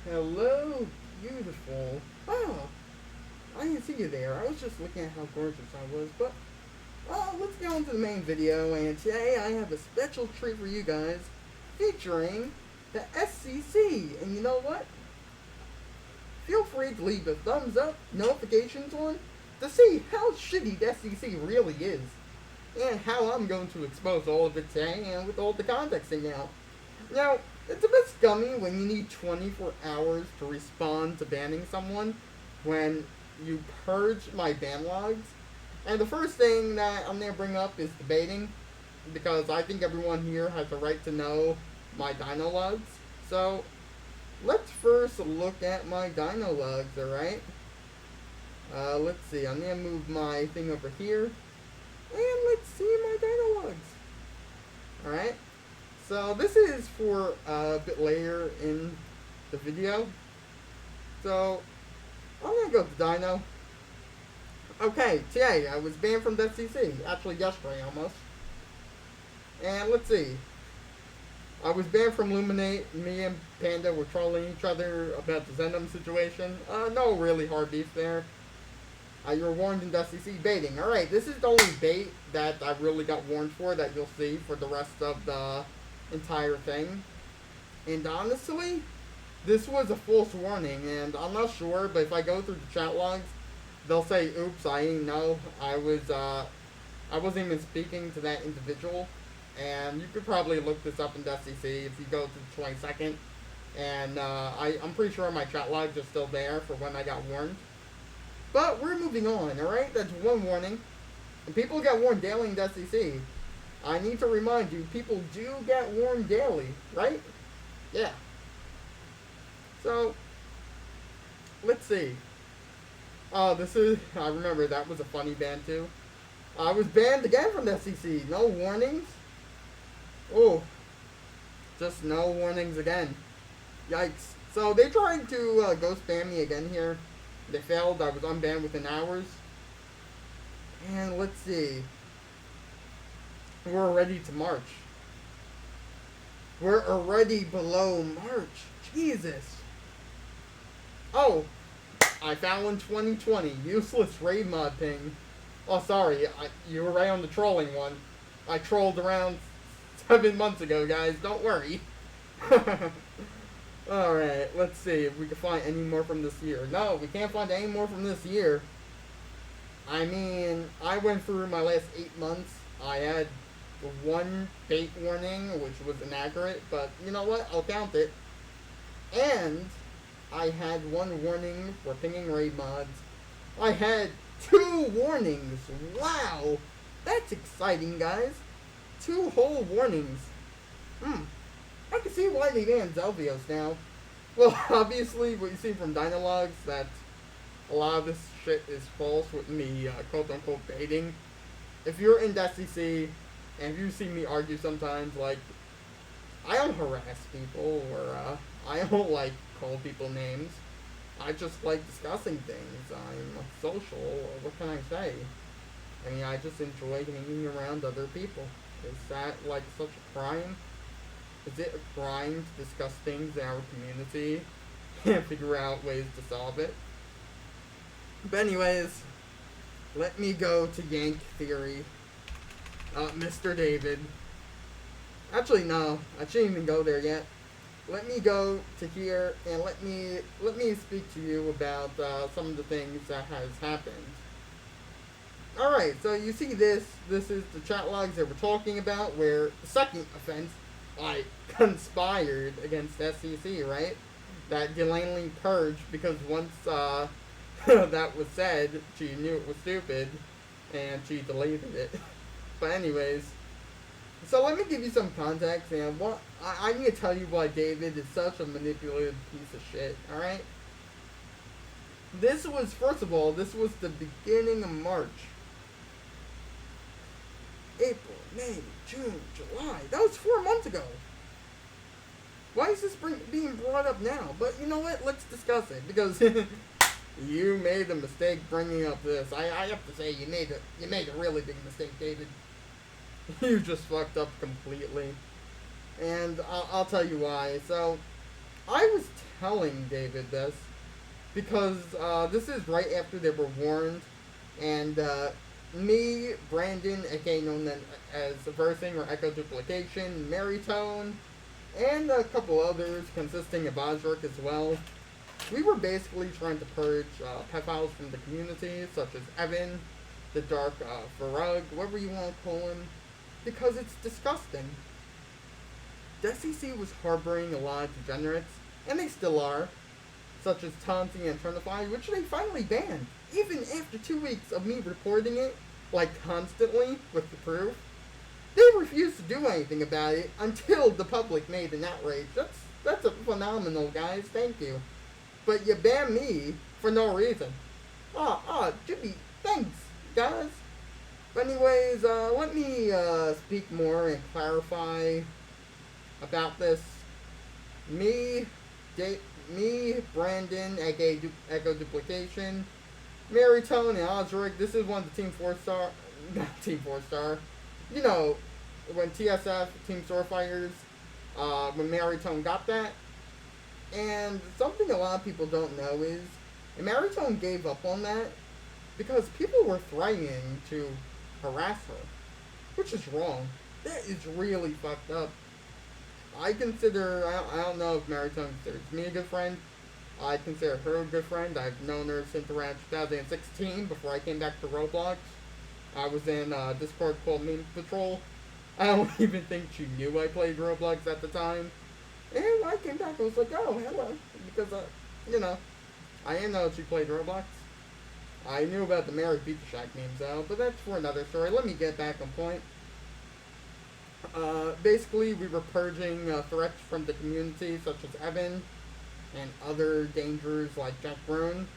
Hello, beautiful. Oh, I didn't see you there. I was just looking at how gorgeous I was. But let's get on to the main video. And today I have a special treat for you guys, featuring the SCC. And you know what? Feel free to leave a thumbs up, notifications on, to see how shitty the SCC really is, and how I'm going to expose all of it today, and with all the context in now. Now, it's a bit scummy when you need 24 hours to respond to banning someone when you purge my ban logs. And the first thing that I'm going to bring up is debating, because I think everyone here has a right to know my dino logs. So, let's first look at my dino logs, alright? Let's see, I'm going to move my thing over here, and let's see my dino logs. Alright? So this is for a bit later in the video. So I'm gonna go to Dino. Okay, today I was banned from the FCC. Actually, yesterday almost. And let's see. I was banned from Luminate. Me and Panda were trolling each other about the Zendom situation. No really hard beef there. You were warned in the FCC baiting. Alright, this is the only bait that I really got warned for that you'll see for the rest of the entire thing. And honestly, this was a false warning, and I'm not sure, but if I go through the chat logs, they'll say, oops, I didn't know. I wasn't even speaking to that individual. And you could probably look this up in the FCC if you go to the 22nd. And I'm pretty sure my chat logs are still there for when I got warned. But we're moving on, alright? That's one warning. And people get warned daily in the FCC. I need to remind you, people do get warned daily, right? Yeah. So, let's see. Oh, I remember that was a funny ban too. I was banned again from the FCC. No warnings. Oh, just no warnings again. Yikes. So, they tried to ghost ban me again here. They failed. I was unbanned within hours. And let's see. We're already to March. We're already below March. Jesus. Oh, I found one 2020. Useless raid mod ping. Oh, sorry. You were right on the trolling one. I trolled around 7 months ago, guys. Don't worry. Alright, let's see if we can find any more from this year. No, we can't find any more from this year. I mean, I went through my last 8 months. I had one bait warning, which was inaccurate, but you know what? I'll count it. And I had one warning for pinging raid mods. I had 2 warnings. Wow! That's exciting, guys. 2 whole warnings. I can see why they banned Zelvios now. Well, obviously, what you see from Dinologues, that a lot of this shit is false with me, quote-unquote, baiting. If you're in the SEC, and if you see me argue sometimes, like, I don't harass people, or, I don't, like, call people names. I just like discussing things. I'm social, what can I say? I mean, I just enjoy hanging around other people. Is that, like, such a crime? Is it a crime to discuss things in our community and figure out ways to solve it? But anyways, let me go to Yank Theory. Mr. David. Actually, no. I shouldn't even go there yet. Let me go to here and let me speak to you about some of the things that has happened. Alright, so you see this. This is the chat logs that we're talking about, where the second offense, I conspired against SEC, right? That Delaney purged because once that was said, she knew it was stupid, and she deleted it. But anyways, so let me give you some context, and what I need to tell you why David is such a manipulative piece of shit, alright? This was, first of all, this was the beginning of March. April, May, June, July. That was 4 months ago. Why is this being brought up now? But you know what? Let's discuss it, because you made a mistake bringing up this. I have to say, you made a really big mistake, David. You just fucked up completely. And I'll tell you why. So, I was telling David this because this is right after they were warned, and me, Brandon, aka known as Versing or Echo Duplication, Marytone, and a couple others consisting of Ozric as well. We were basically trying to purge pedophiles from the community, such as Evan, the Dark Farug, whatever you want to call him, because it's disgusting. The SEC was harboring a lot of degenerates, and they still are, such as Taunting and Turnify, which they finally banned, even after 2 weeks of me reporting it, like constantly, with the proof. They refused to do anything about it until the public made an outrage. That's a phenomenal, guys, thank you. But you ban me for no reason. Jimmy, thanks, guys. But anyways, let me speak more and clarify about this. Me, Brandon, aka Echo Duplication, Marytone, and Ozric. This is one of the Team 4-star, not Team 4-star. You know, when TSF, Team Starfighters, when Marytone got that. And something a lot of people don't know is, Marytone gave up on that because people were threatening to harass her, which is wrong. That is really fucked up. I don't know if Marytone considers me a good friend. I consider her a good friend. I've known her since around 2016, before I came back to Roblox. I was in Discord called Meme Patrol. I don't even think she knew I played Roblox at the time. And when I came back, I was like, oh, hello. Because, I didn't know she played Roblox. I knew about the Mary Pizza Shack memes, though, but that's for another story. Let me get back on point. Basically, we were purging threats from the community, such as Evan, and other dangers like Jack Brune.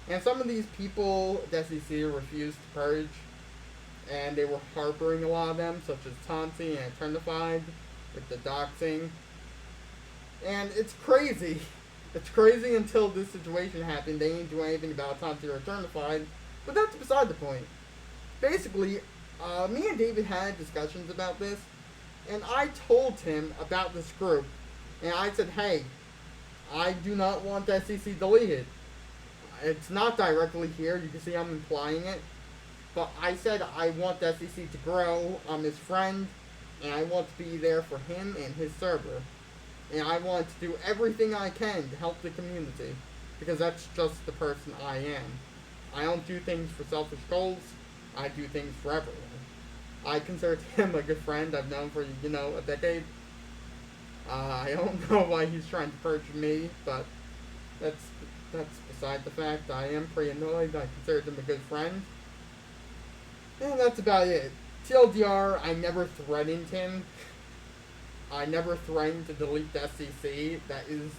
And some of these people, the SEC refused to purge, and they were harboring a lot of them, such as Taunty and Eternified, with the doxing. And it's crazy. It's crazy until this situation happened. They didn't do anything about Taunty or Eternified, but that's beside the point. Basically, me and David had discussions about this, and I told him about this group, and I said, hey, I do not want the SEC deleted. It's not directly here, you can see I'm implying it, but I said I want the SEC to grow. I'm his friend, and I want to be there for him and his server. And I want to do everything I can to help the community, because that's just the person I am. I don't do things for selfish goals, I do things for everyone. I consider him a good friend. I've known for, a decade. I don't know why he's trying to purge me, but that's beside the fact. I am pretty annoyed. I consider him a good friend. And that's about it. TLDR, I never threatened him. I never threatened to delete the SEC. That is,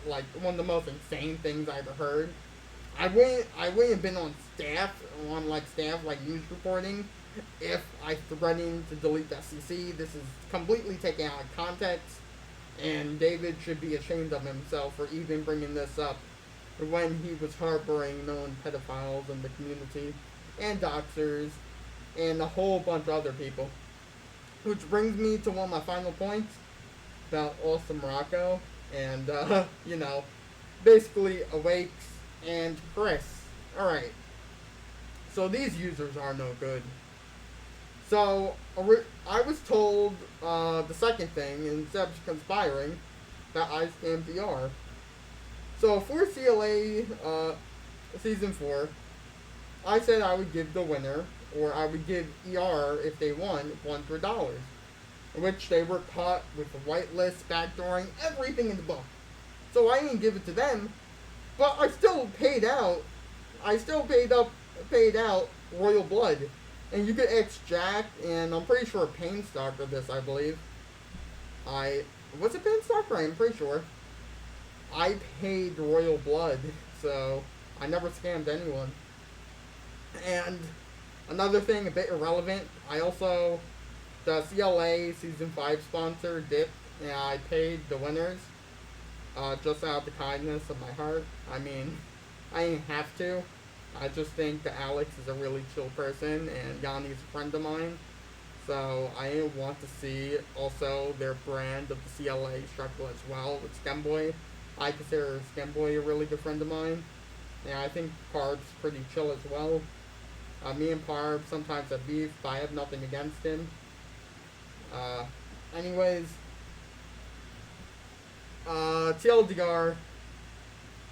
like, one of the most insane things I ever heard. I wouldn't have been on staff, news reporting, if I threatened to delete the SEC. This is completely taken out of context, and David should be ashamed of himself for even bringing this up when he was harboring known pedophiles in the community, and doxers, and a whole bunch of other people. Which brings me to one of my final points about Awesome Rocco, and, basically Awakes and Chris. Alright, so these users are no good. So, I was told the second thing, instead of conspiring, that I scammed VR. So, for CLA Season 4, I said I would give the winner, or I would give ER, if they won, $100. Which they were caught with the whitelist, backdooring, everything in the book. So I didn't give it to them, but I still paid out. Paid out Royal Blood. And you could X Jack, and I'm pretty sure Painstalker this, I believe. Was it Painstalker? I'm pretty sure. I paid Royal Blood, so I never scammed anyone. And another thing, a bit irrelevant, the CLA Season 5 sponsor dipped, and I paid the winners, just out of the kindness of my heart. I mean, I didn't have to. I just think that Alex is a really chill person, and Yanni's a friend of mine. So I didn't want to see also their brand of the CLA struggle as well with Scumboy. I consider Scamboy a really good friend of mine. And I think Parb's pretty chill as well. Me and Parb sometimes have beef, but I have nothing against him. Uh, anyways, TLDR,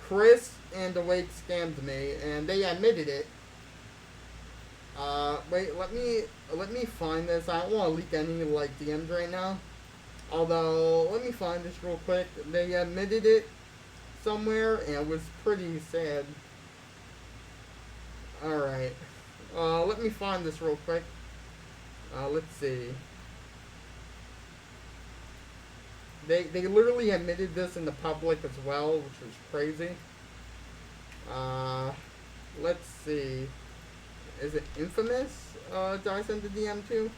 Chris and Awake scammed me, and they admitted it. Wait, let me find this. I don't want to leak any like DMs right now. Although, let me find this real quick. They admitted it somewhere, and it was pretty sad. Alright. Let me find this real quick. Let's see. They literally admitted this in the public as well, which was crazy. Let's see. Is it Infamous, did I send the DM to?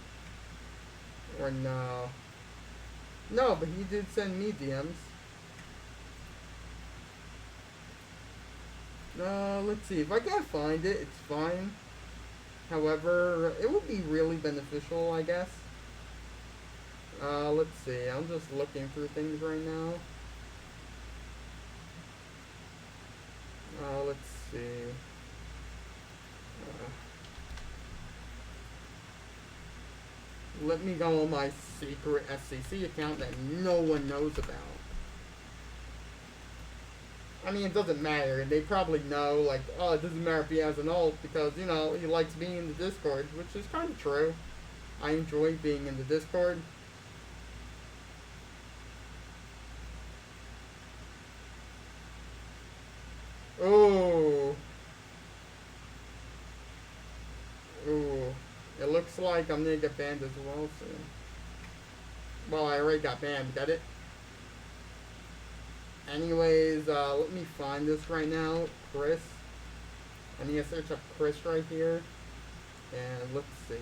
Or no? No, but he did send me DMs. Let's see. If I can't find it, it's fine. However, it would be really beneficial, I guess. Let's see. I'm just looking through things right now. Let's see. Let me go on my secret SCC account that no one knows about. I mean, it doesn't matter. They probably know, like, oh, it doesn't matter if he has an ult because, you know, he likes being in the Discord, which is kind of true. I enjoy being in the Discord. Oh. Ooh. It looks like I'm gonna get banned as well soon. Well, I already got banned, got it? Anyways, let me find this right now. Chris. I need to search up Chris right here. And let's see.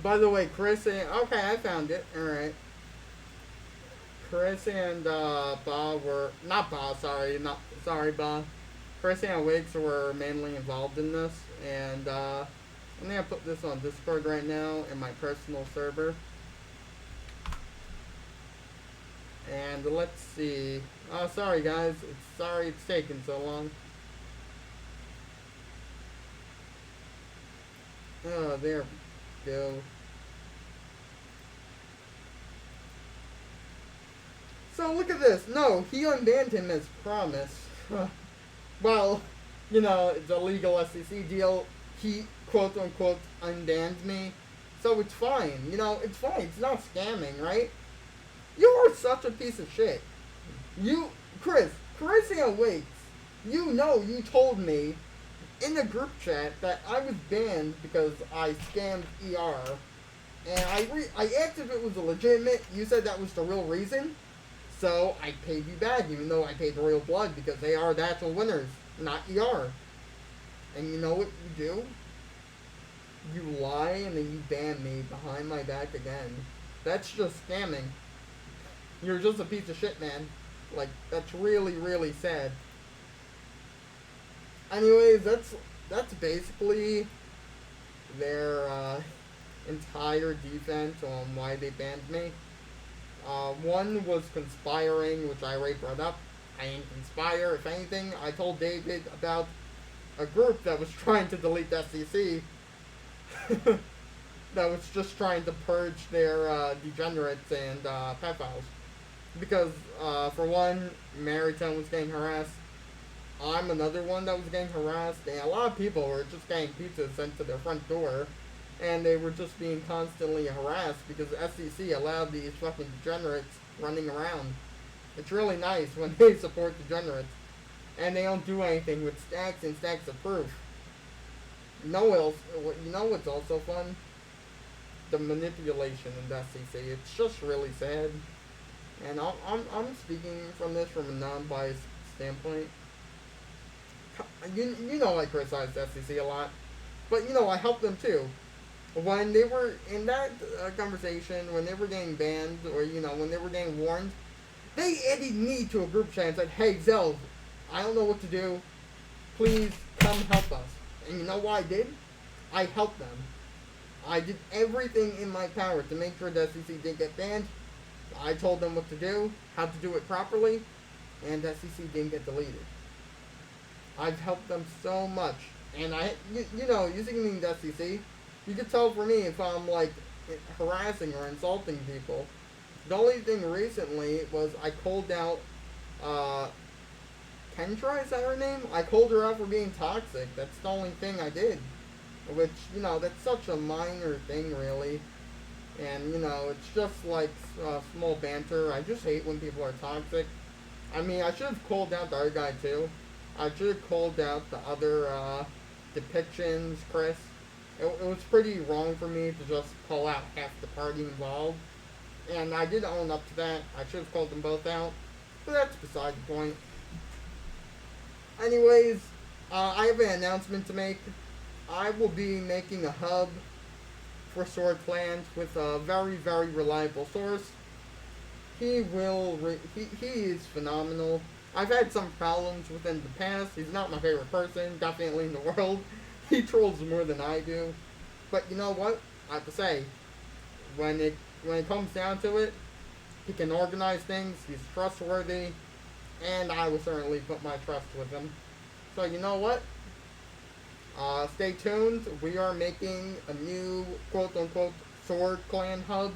By the way, Chris and... Okay, I found it. Alright. Chris and, Bob were... Not Bob, sorry. Not... Sorry, Bob. Chris and Wiggs were mainly involved in this. And, I'm gonna put this on Discord right now in my personal server. And let's see. Oh, sorry, guys. Sorry it's taking so long. Oh, there we go. So look at this. No, he unbanned him as promised. Well, you know, it's a legal SEC deal. He quote unquote unbanned me. So it's fine. You know, it's fine. It's not scamming, right? You are such a piece of shit. You, Chris and Wakes, you know you told me in the group chat that I was banned because I scammed ER. And I asked if it was legitimate. You said that was the real reason. So I paid you back, even though I paid Royal Blood, because they are the actual winners, not ER. And you know what you do? You lie and then you ban me behind my back again. That's just scamming. You're just a piece of shit, man. Like, that's really, really sad. Anyways, that's basically their entire defense on why they banned me. One was conspiring, which I already brought up. I didn't conspire. If anything, I told David about a group that was trying to delete the SEC. That was just trying to purge their degenerates and pedophiles. Because, for one, Maryton was getting harassed. I'm another one that was getting harassed. And a lot of people were just getting pizzas sent to their front door. And they were just being constantly harassed because the SEC allowed these fucking degenerates running around. It's really nice when they support degenerates. And they don't do anything with stacks and stacks of proof. You know what's also fun? The manipulation in the SEC. It's just really sad. And I'm speaking from this from a non-biased standpoint. You know I criticize SEC a lot, but I helped them too. When they were in that conversation, when they were getting banned, or when they were getting warned, they added me to a group chat and said, "Hey Zelv, I don't know what to do. Please come help us." And you know what I did? I helped them. I did everything in my power to make sure the SEC didn't get banned. I told them what to do, how to do it properly, and SEC didn't get deleted. I've helped them so much. And using the SEC, you can tell for me if I'm like harassing or insulting people. The only thing recently was I called out Kendra, is that her name? I called her out for being toxic. That's the only thing I did. Which, that's such a minor thing, really. And, it's just like small banter. I just hate when people are toxic. I mean, I should have called out the other guy, too. I should have called out the other depictions, Chris. It was pretty wrong for me to just call out half the party involved. And I did own up to that. I should have called them both out. But that's beside the point. Anyways, I have an announcement to make. I will be making a hub for Sword Clans with a very, very reliable source. He is phenomenal. I've had some problems with him in the past. He's not my favorite person, definitely in the world. He trolls more than I do. But you know what? I have to say, when it comes down to it, he can organize things, he's trustworthy, and I will certainly put my trust with him. So you know what? Stay tuned. We are making a new quote-unquote Sword Clan hub,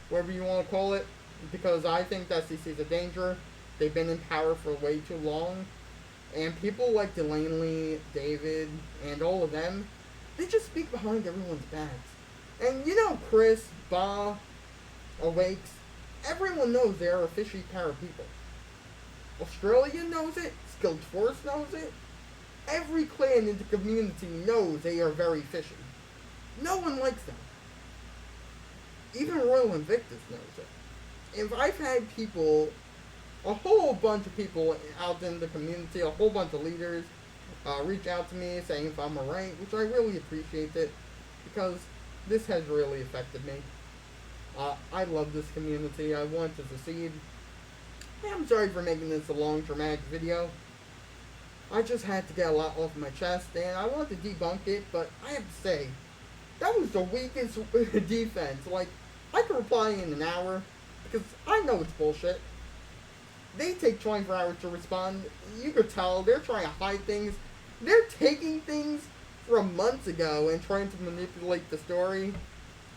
whatever you want to call it, because I think that SEC is a danger. They've been in power for way too long, and people like Delaney, David, and all of them, they just speak behind everyone's backs. And Chris, Ba, Awakes, everyone knows they are fishy power people. Australia knows it, Skilled Force knows it. Every clan in the community knows they are very fishy. No one likes them. Even Royal Invictus knows it. If I've had people, a whole bunch of people out in the community, a whole bunch of leaders, reach out to me saying if I'm alright, which I really appreciate it, because this has really affected me. I love this community. I want to succeed. I'm sorry for making this a long, dramatic video. I just had to get a lot off my chest, and I want to debunk it, but I have to say, that was the weakest defense. Like, I could reply in an hour, because I know it's bullshit. They take 24 hours to respond. You could tell they're trying to hide things. They're taking things from months ago and trying to manipulate the story.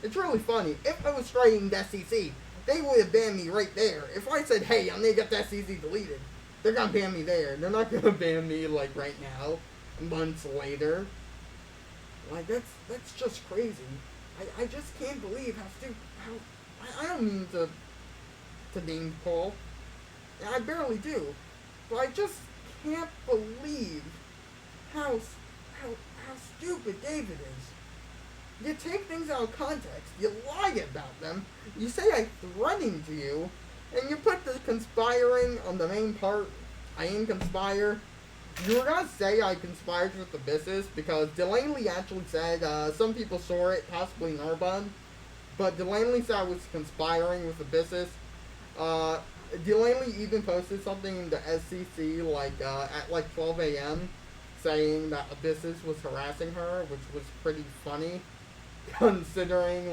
It's really funny. If I was striking the SEC, they would have banned me right there. If I said, hey, I'm going to get the SEC deleted, they're going to ban me there. They're not going to ban me, like, right now, months later. Like, that's just crazy. I just can't believe how I don't mean to name call. I barely do. But I just can't believe how stupid David is. You take things out of context, you lie about them, you say I threatened you, and you put the conspiring on the main part. I didn't conspire. You were gonna say I conspired with the business because Delaney actually said, some people saw it, possibly Narbonne, but Delaney said I was conspiring with the business. Delaney even posted something in the SEC, at like 12 a.m., saying that Abyssus was harassing her, which was pretty funny, considering,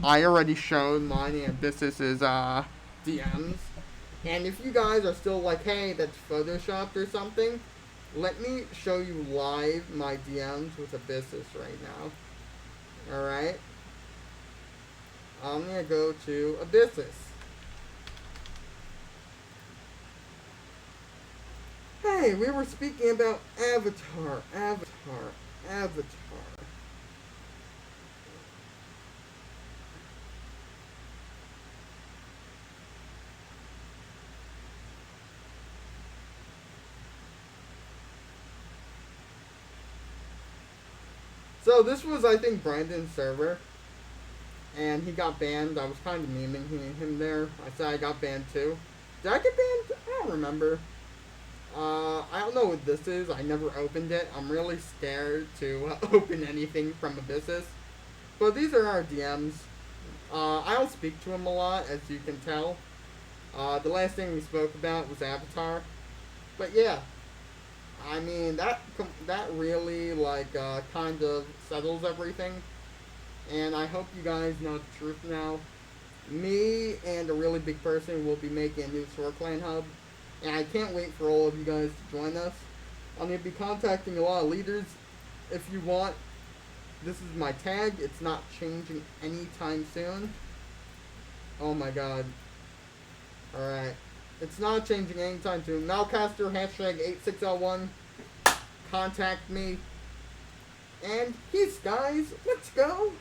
I already showed mine and Abyssus's, DMs. And if you guys are still like, hey, that's photoshopped or something, let me show you live my DMs with Abyssus right now. Alright? I'm gonna go to Abyssus. Hey, we were speaking about Avatar. So this was, I think, Brandon's server. and he got banned. I was kind of memeing him there. I said I got banned too. Did I get banned? I don't remember. I don't know what this is. I never opened it. I'm really scared to open anything from Abyssus. But these are our DMs. I don't speak to him a lot, as you can tell. The last thing we spoke about was Avatar. But yeah, I mean, that really, like, kind of settles everything. And I hope you guys know the truth now. Me and a really big person will be making a new Sword Clan hub. And I can't wait for all of you guys to join us. I'm going to be contacting a lot of leaders. If you want, this is my tag. It's not changing anytime soon. Oh my god. Alright. It's not changing anytime soon. Malcaster, hashtag 8601. Contact me. And peace, guys. Let's go.